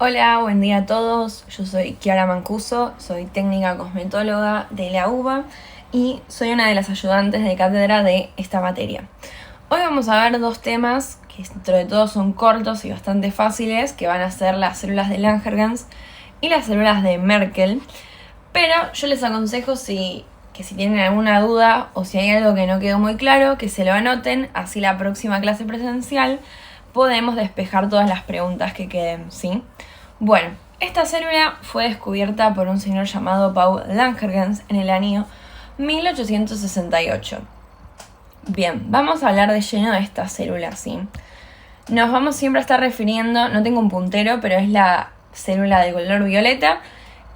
Hola, buen día a todos. Yo soy Kiara Mancuso, soy técnica cosmetóloga de la UBA y soy una de las ayudantes de cátedra de esta materia. Hoy vamos a ver dos temas que dentro de todo son cortos y bastante fáciles, que van a ser las células de Langerhans y las células de Merkel. Pero yo les aconsejo que si tienen alguna duda o si hay algo que no quedó muy claro, que se lo anoten, así la próxima clase presencial podemos despejar todas las preguntas que queden, ¿sí? Bueno, esta célula fue descubierta por un señor llamado Paul Langerhans en el año 1868. Bien, vamos a hablar de lleno de esta célula, ¿sí? Nos vamos siempre a estar refiriendo, no tengo un puntero, pero es la célula de color violeta.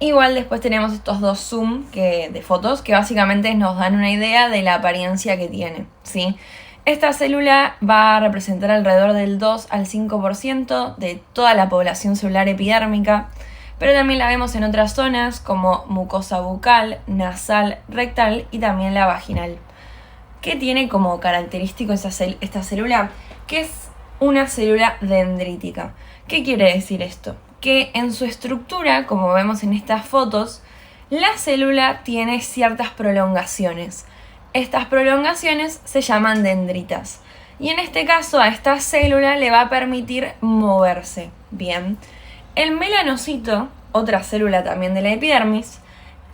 Igual después tenemos estos dos zoom de fotos que básicamente nos dan una idea de la apariencia que tiene, ¿sí? Esta célula va a representar alrededor del 2 al 5% de toda la población celular epidérmica, pero también la vemos en otras zonas como mucosa bucal, nasal, rectal y también la vaginal. ¿Qué tiene como característico esta célula? Que es una célula dendrítica. ¿Qué quiere decir esto? Que en su estructura, como vemos en estas fotos, la célula tiene ciertas prolongaciones. Estas prolongaciones se llaman dendritas. Y en este caso a esta célula le va a permitir moverse. Bien. El melanocito, otra célula también de la epidermis,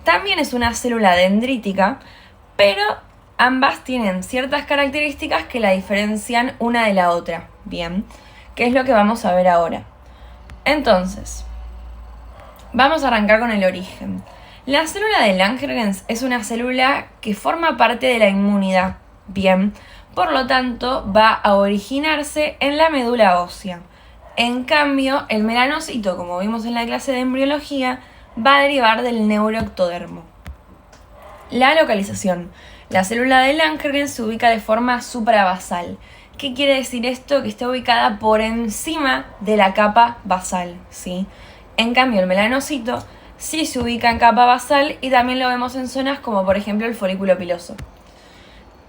también es una célula dendrítica, pero ambas tienen ciertas características que la diferencian una de la otra. Bien. ¿Qué es lo que vamos a ver ahora? Entonces, vamos a arrancar con el origen. La célula de Langerhans es una célula que forma parte de la inmunidad, bien, por lo tanto va a originarse en la médula ósea. En cambio, el melanocito, como vimos en la clase de embriología, va a derivar del neuroectodermo. La localización. La célula de Langerhans se ubica de forma suprabasal. ¿Qué quiere decir esto? Que está ubicada por encima de la capa basal, ¿sí? En cambio, el melanocito sí se ubica en capa basal y también lo vemos en zonas como por ejemplo el folículo piloso.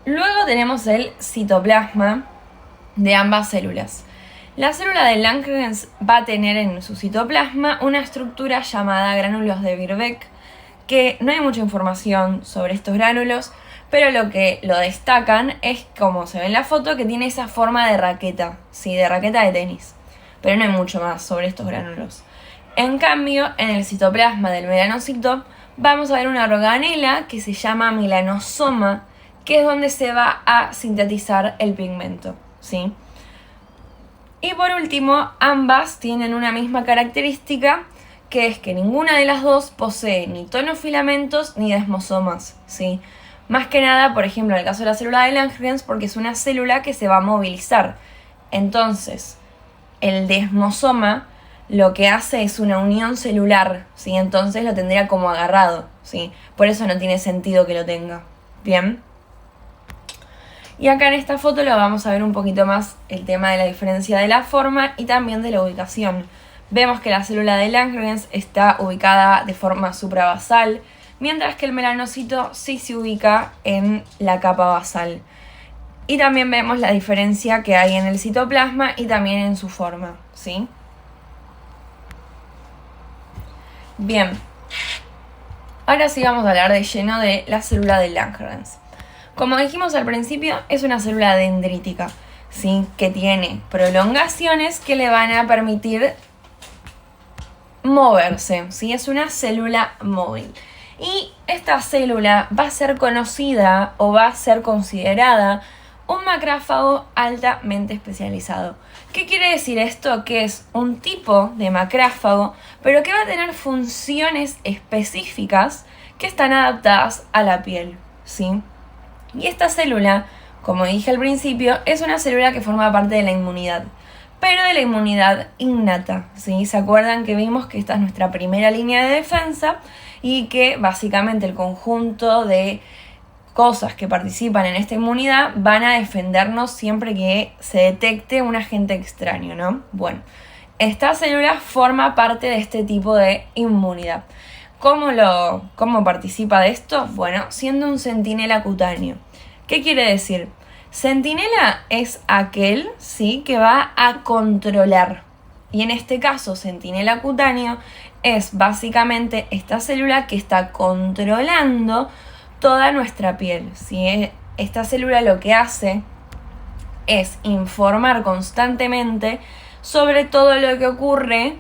Luego tenemos el citoplasma de ambas células. La célula de Langerhans va a tener en su citoplasma una estructura llamada gránulos de Birbeck, que no hay mucha información sobre estos gránulos, pero lo que lo destacan es, como se ve en la foto, que tiene esa forma de raqueta, sí, de raqueta de tenis. Pero no hay mucho más sobre estos gránulos. En cambio, en el citoplasma del melanocito vamos a ver una organela que se llama melanosoma, que es donde se va a sintetizar el pigmento, ¿sí? Y por último, ambas tienen una misma característica, que es que ninguna de las dos posee ni tonofilamentos ni desmosomas, ¿sí? Más que nada, por ejemplo, en el caso de la célula de Langerhans, porque es una célula que se va a movilizar. Entonces, el desmosoma lo que hace es una unión celular, ¿sí? Entonces lo tendría como agarrado, ¿sí? Por eso no tiene sentido que lo tenga. ¿Bien? Y acá en esta foto lo vamos a ver un poquito más el tema de la diferencia de la forma y también de la ubicación. Vemos que la célula de Langerhans está ubicada de forma suprabasal, mientras que el melanocito sí se ubica en la capa basal. Y también vemos la diferencia que hay en el citoplasma y también en su forma, ¿sí? Bien, ahora sí vamos a hablar de lleno de la célula de Langerhans. Como dijimos al principio, es una célula dendrítica, ¿sí? Que tiene prolongaciones que le van a permitir moverse, ¿sí? Es una célula móvil. Y esta célula va a ser conocida o va a ser considerada un macrófago altamente especializado. ¿Qué quiere decir esto? Que es un tipo de macrófago, pero que va a tener funciones específicas que están adaptadas a la piel, ¿sí? Y esta célula, como dije al principio, es una célula que forma parte de la inmunidad, pero de la inmunidad innata, ¿sí? ¿Se acuerdan que vimos que esta es nuestra primera línea de defensa y que básicamente el conjunto de cosas que participan en esta inmunidad van a defendernos siempre que se detecte un agente extraño, ¿no? Bueno, esta célula forma parte de este tipo de inmunidad. ¿Cómo participa de esto? Bueno, siendo un centinela cutáneo. ¿Qué quiere decir? Centinela es aquel, ¿sí?, que va a controlar, Y en este caso, centinela cutáneo es básicamente esta célula que está controlando toda nuestra piel, ¿sí? Esta célula lo que hace es informar constantemente sobre todo lo que ocurre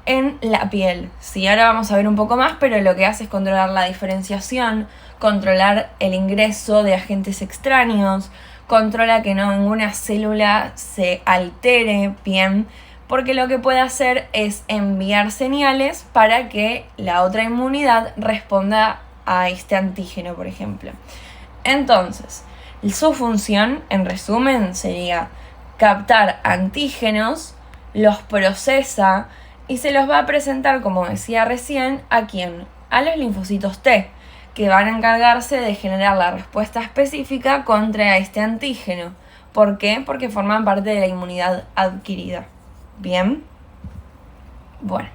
en la piel, ¿sí? Ahora vamos a ver un poco más, pero lo que hace es controlar la diferenciación, controlar el ingreso de agentes extraños, controla que ninguna célula se altere, bien, porque lo que puede hacer es enviar señales para que la otra inmunidad responda a este antígeno, por ejemplo. Entonces, su función, en resumen, sería captar antígenos, los procesa y se los va a presentar, como decía recién, ¿a quién? A los linfocitos T, que van a encargarse de generar la respuesta específica contra este antígeno. ¿Por qué? Porque forman parte de la inmunidad adquirida. ¿Bien? Bueno,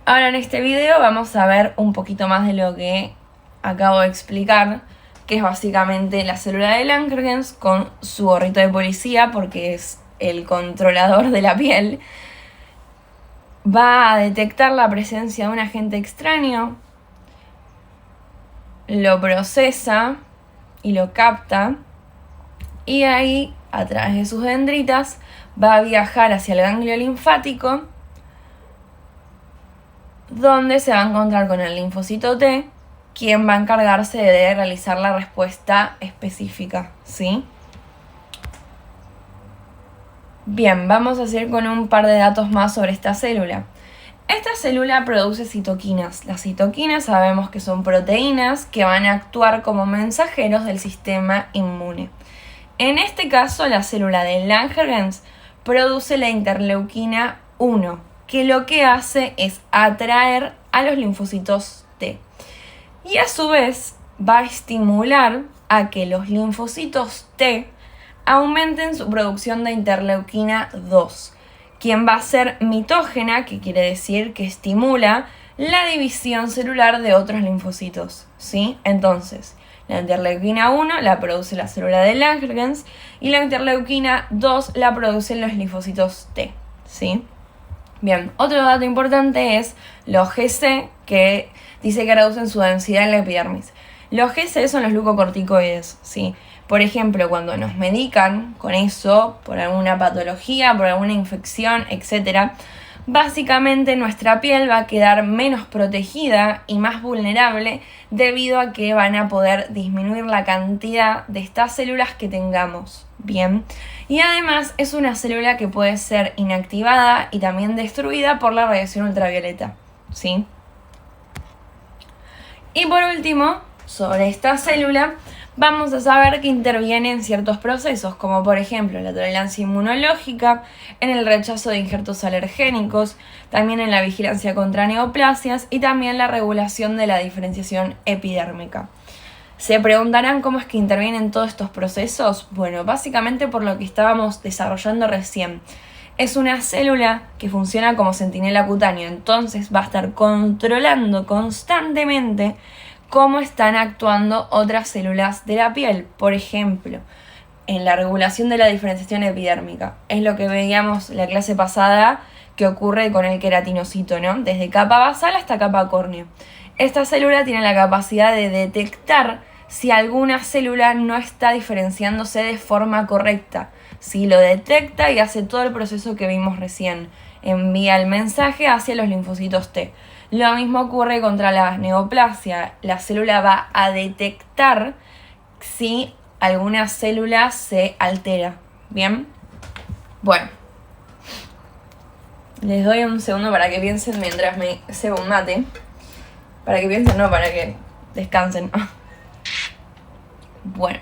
ahora en este video vamos a ver un poquito más de lo que acabo de explicar, que es básicamente la célula de Langerhans con su gorrito de policía, porque es el controlador de la piel. Va a detectar la presencia de un agente extraño, lo procesa y lo capta, y ahí, a través de sus dendritas, va a viajar hacia el ganglio linfático, donde se va a encontrar con el linfocito T, quien va a encargarse de realizar la respuesta específica, ¿sí? Bien, vamos a seguir con un par de datos más sobre esta célula. Esta célula produce citoquinas. Las citoquinas sabemos que son proteínas que van a actuar como mensajeros del sistema inmune. En este caso, la célula de Langerhans produce la interleuquina 1, que lo que hace es atraer a los linfocitos T. Y a su vez va a estimular a que los linfocitos T aumenten su producción de interleuquina 2, quien va a ser mitógena, que quiere decir que estimula la división celular de otros linfocitos, ¿sí? Entonces, la interleuquina 1 la produce la célula de Langerhans y la interleuquina 2 la producen los linfocitos T, ¿sí? Bien, otro dato importante es los GC, que dice que reducen su densidad en la epidermis. Los GC son los glucocorticoides, ¿sí? Por ejemplo, cuando nos medican con eso, por alguna patología, por alguna infección, etc., básicamente nuestra piel va a quedar menos protegida y más vulnerable debido a que van a poder disminuir la cantidad de estas células que tengamos, ¿bien? Y además es una célula que puede ser inactivada y también destruida por la radiación ultravioleta, ¿sí? Y por último, sobre esta célula, vamos a saber que interviene en ciertos procesos, como por ejemplo la tolerancia inmunológica, en el rechazo de injertos alergénicos, también en la vigilancia contra neoplasias y también la regulación de la diferenciación epidérmica. Se preguntarán cómo es que intervienen todos estos procesos. Bueno, básicamente por lo que estábamos desarrollando recién. Es una célula que funciona como centinela cutáneo, entonces va a estar controlando constantemente cómo están actuando otras células de la piel. Por ejemplo, en la regulación de la diferenciación epidérmica. Es lo que veíamos la clase pasada que ocurre con el queratinocito, ¿no? Desde capa basal hasta capa córnea. Esta célula tiene la capacidad de detectar si alguna célula no está diferenciándose de forma correcta. Si lo detecta y hace todo el proceso que vimos recién. Envía el mensaje hacia los linfocitos T. Lo mismo ocurre contra la neoplasia. La célula va a detectar si alguna célula se altera. ¿Bien? Bueno. Les doy un segundo para que piensen mientras me cebo un mate. Para que piensen, no, para que descansen. Bueno.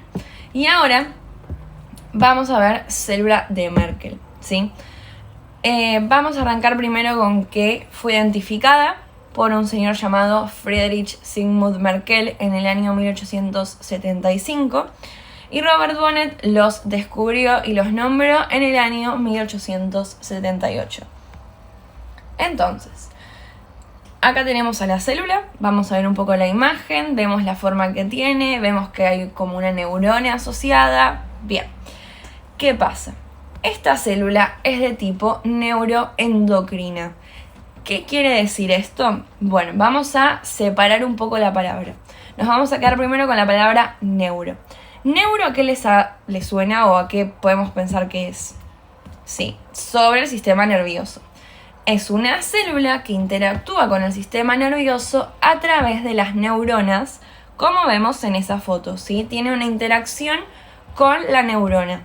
Y ahora vamos a ver célula de Merkel, ¿sí? Vamos a arrancar primero con que fue identificada por un señor llamado Friedrich Sigmund Merkel en el año 1875 y Robert Bonnet los descubrió y los nombró en el año 1878. Entonces, acá tenemos a la célula, vamos a ver un poco la imagen, vemos la forma que tiene, vemos que hay como una neurona asociada. Bien, ¿qué pasa? esta célula es de tipo neuroendocrina. ¿Qué quiere decir esto? Bueno, vamos a separar un poco la palabra. Nos vamos a quedar primero con la palabra neuro. ¿Neuro a qué les suena o a qué podemos pensar que es? Sí, sobre el sistema nervioso. Es una célula que interactúa con el sistema nervioso a través de las neuronas, como vemos en esa foto, ¿sí? Tiene una interacción con la neurona.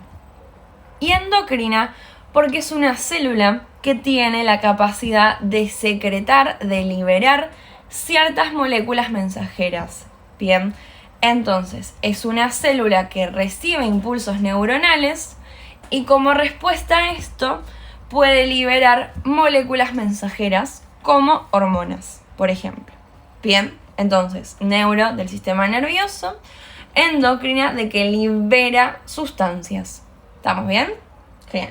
Y endocrina porque es una célula que tiene la capacidad de secretar, de liberar ciertas moléculas mensajeras. Bien, entonces es una célula que recibe impulsos neuronales y como respuesta a esto puede liberar moléculas mensajeras como hormonas, por ejemplo. Bien, entonces neuro del sistema nervioso, endocrina de que libera sustancias. ¿Estamos bien? Bien.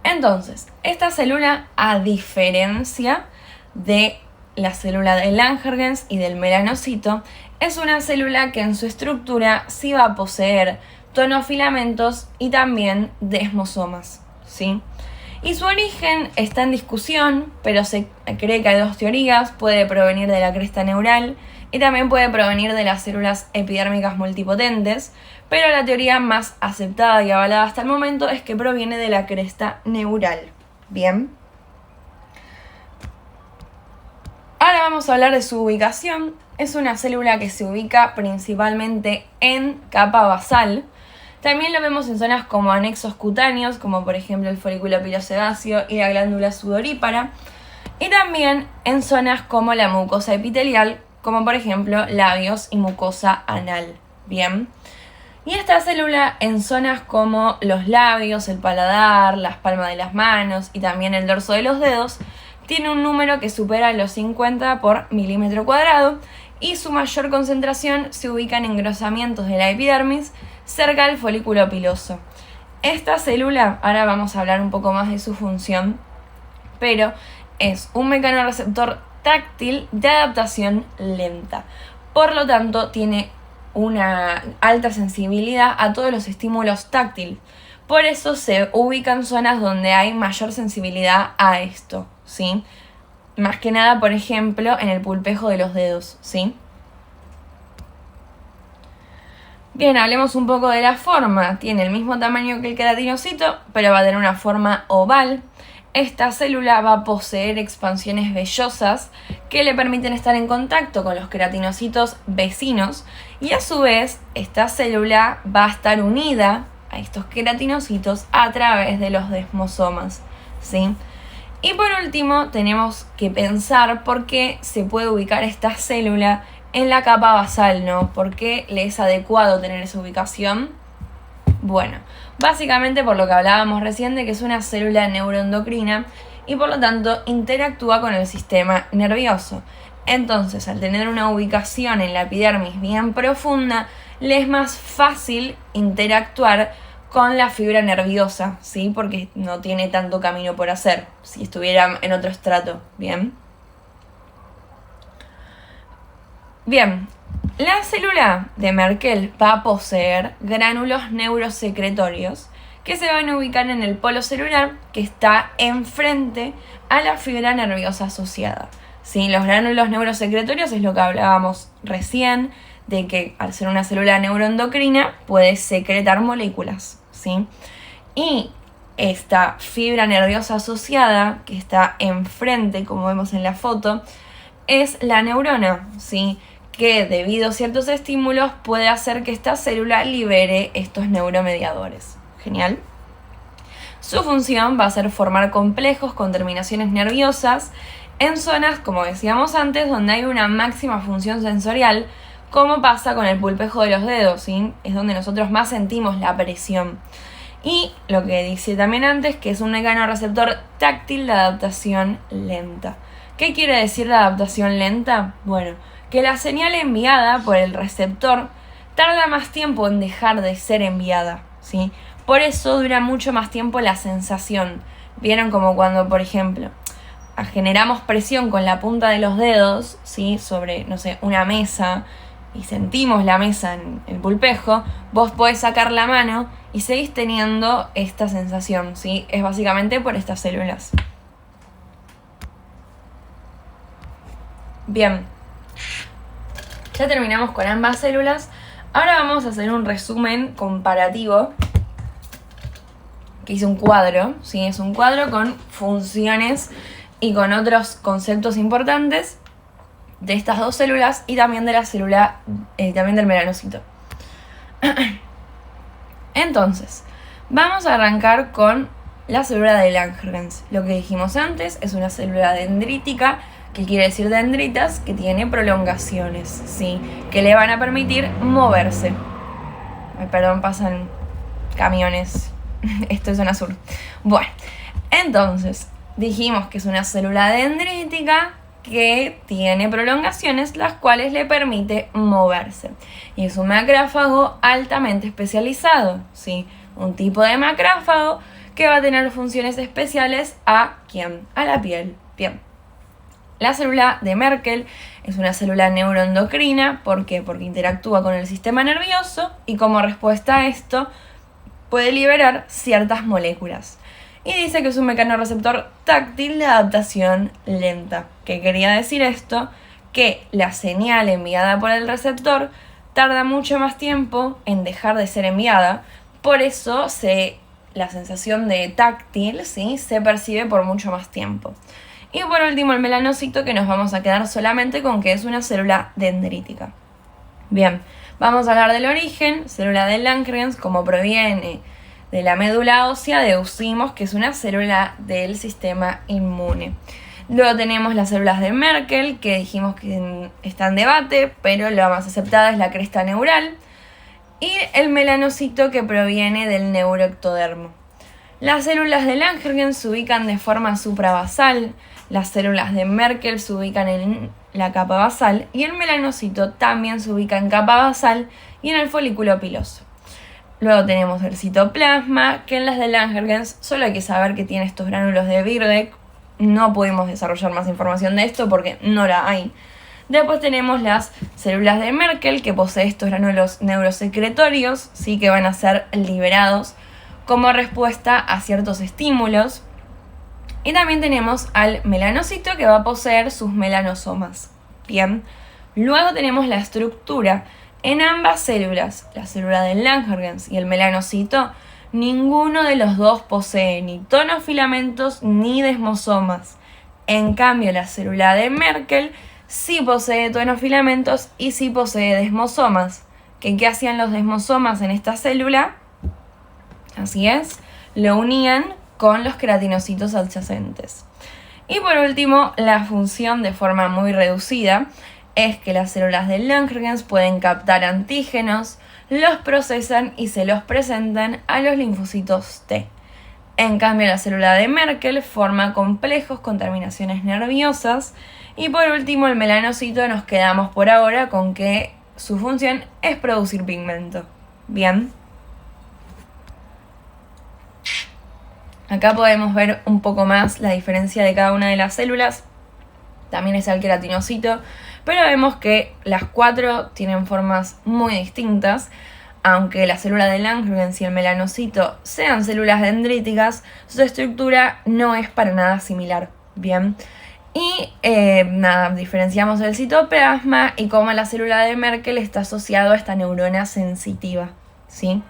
Entonces, esta célula, a diferencia de la célula de Langerhans y del melanocito, es una célula que en su estructura sí va a poseer tonofilamentos y también desmosomas, ¿sí? Y su origen está en discusión, pero se cree que hay dos teorías. Puede provenir de la cresta neural y también puede provenir de las células epidérmicas multipotentes, pero la teoría más aceptada y avalada hasta el momento es que proviene de la cresta neural. Bien. Ahora vamos a hablar de su ubicación. Es una célula que se ubica principalmente en capa basal. También lo vemos en zonas como anexos cutáneos, como por ejemplo el folículo pilosebáceo y la glándula sudorípara. Y también en zonas como la mucosa epitelial, como por ejemplo labios y mucosa anal. Bien. Y esta célula en zonas como los labios, el paladar, las palmas de las manos y también el dorso de los dedos, tiene un número que supera los 50 por milímetro cuadrado y su mayor concentración se ubica en engrosamientos de la epidermis cerca del folículo piloso. Esta célula, ahora vamos a hablar un poco más de su función, pero es un mecanorreceptor táctil de adaptación lenta. Por lo tanto, tiene una alta sensibilidad a todos los estímulos táctiles. Por eso se ubican zonas donde hay mayor sensibilidad a esto, ¿sí? Más que nada, por ejemplo, en el pulpejo de los dedos, ¿sí? Bien, hablemos un poco de la forma. Tiene el mismo tamaño que el queratinocito, pero va a tener una forma oval. Esta célula va a poseer expansiones vellosas que le permiten estar en contacto con los queratinocitos vecinos y a su vez esta célula va a estar unida a estos queratinocitos a través de los desmosomas, ¿sí? Y por último tenemos que pensar por qué se puede ubicar esta célula en la capa basal, ¿no? ¿Por qué le es adecuado tener esa ubicación? Bueno, básicamente por lo que hablábamos recién de que es una célula neuroendocrina y por lo tanto interactúa con el sistema nervioso. Entonces, al tener una ubicación en la epidermis bien profunda, le es más fácil interactuar con la fibra nerviosa, ¿sí? Porque no tiene tanto camino por hacer si estuviera en otro estrato, ¿bien? Bien, la célula de Merkel va a poseer gránulos neurosecretorios que se van a ubicar en el polo celular que está enfrente a la fibra nerviosa asociada. ¿Sí? Los gránulos neurosecretorios es lo que hablábamos recién, de que al ser una célula neuroendocrina puede secretar moléculas, ¿sí? Y esta fibra nerviosa asociada que está enfrente, como vemos en la foto, es la neurona, ¿sí? Que debido a ciertos estímulos puede hacer que esta célula libere estos neuromediadores. Genial. Su función va a ser formar complejos con terminaciones nerviosas en zonas, como decíamos antes, donde hay una máxima función sensorial, como pasa con el pulpejo de los dedos, ¿sí? Es donde nosotros más sentimos la presión. Y lo que dice también antes, que es un mecanorreceptor táctil de adaptación lenta. ¿Qué quiere decir la adaptación lenta? Bueno, que la señal enviada por el receptor tarda más tiempo en dejar de ser enviada, ¿sí? Por eso dura mucho más tiempo la sensación. ¿Vieron como cuando, por ejemplo, generamos presión con la punta de los dedos, ¿sí? Sobre, no sé, una mesa y sentimos la mesa en el pulpejo, vos podés sacar la mano y seguís teniendo esta sensación, ¿sí? Es básicamente por estas células. Bien, ya terminamos con ambas células. Ahora vamos a hacer un resumen comparativo, que hice un cuadro, ¿sí? Es un cuadro con funciones y con otros conceptos importantes de estas dos células y también de la célula, también del melanocito. Entonces, vamos a arrancar con la célula de Langerhans. Lo que dijimos antes es una célula dendrítica, que quiere decir dendritas, que tiene prolongaciones, ¿sí? Que le van a permitir moverse. Ay, perdón, pasan camiones. Esto es zona sur. Bueno, entonces, dijimos que es una célula dendrítica que tiene prolongaciones, las cuales le permite moverse. Y es un macrófago altamente especializado, ¿sí? Un tipo de macrófago que va a tener funciones especiales ¿a quién? A la piel. Bien. La célula de Merkel es una célula neuroendocrina. ¿Por qué? Porque interactúa con el sistema nervioso y como respuesta a esto puede liberar ciertas moléculas. Y dice que es un mecanorreceptor táctil de adaptación lenta. ¿Qué quería decir esto? Que la señal enviada por el receptor tarda mucho más tiempo en dejar de ser enviada. Por eso la sensación de táctil, ¿sí? Se percibe por mucho más tiempo. Y por último el melanocito, que nos vamos a quedar solamente con que es una célula dendrítica. Bien, vamos a hablar del origen. Célula de Langerhans, como proviene de la médula ósea, deducimos que es una célula del sistema inmune. Luego tenemos las células de Merkel, que dijimos que está en debate, pero la más aceptada es la cresta neural. Y el melanocito, que proviene del neuroectodermo. Las células de Langerhans se ubican de forma suprabasal, las células de Merkel se ubican en la capa basal y el melanocito también se ubica en capa basal y en el folículo piloso. Luego tenemos el citoplasma, que en las de Langerhans solo hay que saber que tiene estos gránulos de Birbeck. No pudimos desarrollar más información de esto porque no la hay. Después tenemos las células de Merkel, que posee estos gránulos neurosecretorios, ¿sí? Que van a ser liberados como respuesta a ciertos estímulos. Y también tenemos al melanocito, que va a poseer sus melanosomas. Bien, luego tenemos la estructura. En ambas células, la célula de Langerhans y el melanocito, ninguno de los dos posee ni tonofilamentos ni desmosomas. En cambio, la célula de Merkel sí posee tonofilamentos y sí posee desmosomas. ¿Qué hacían los desmosomas en esta célula? Así es, lo unían con los queratinocitos adyacentes. Y por último, la función de forma muy reducida es que las células de Langerhans pueden captar antígenos, los procesan y se los presentan a los linfocitos T. En cambio, la célula de Merkel forma complejos con terminaciones nerviosas. Y por último, el melanocito, nos quedamos por ahora con que su función es producir pigmento. Bien. Acá podemos ver un poco más la diferencia de cada una de las células. También es el queratinocito, pero vemos que las cuatro tienen formas muy distintas. Aunque la célula de Langerhans y el melanocito sean células dendríticas, su estructura no es para nada similar. Bien. Y diferenciamos el citoplasma y cómo la célula de Merkel está asociado a esta neurona sensitiva, ¿sí?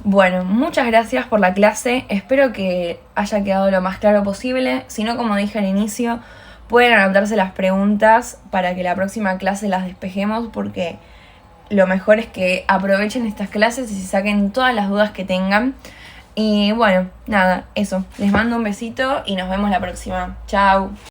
Bueno, muchas gracias por la clase, espero que haya quedado lo más claro posible. Si no, como dije al inicio, pueden anotarse las preguntas para que la próxima clase las despejemos, porque lo mejor es que aprovechen estas clases y se saquen todas las dudas que tengan. Y bueno, nada, eso. Les mando un besito y nos vemos la próxima. Chao.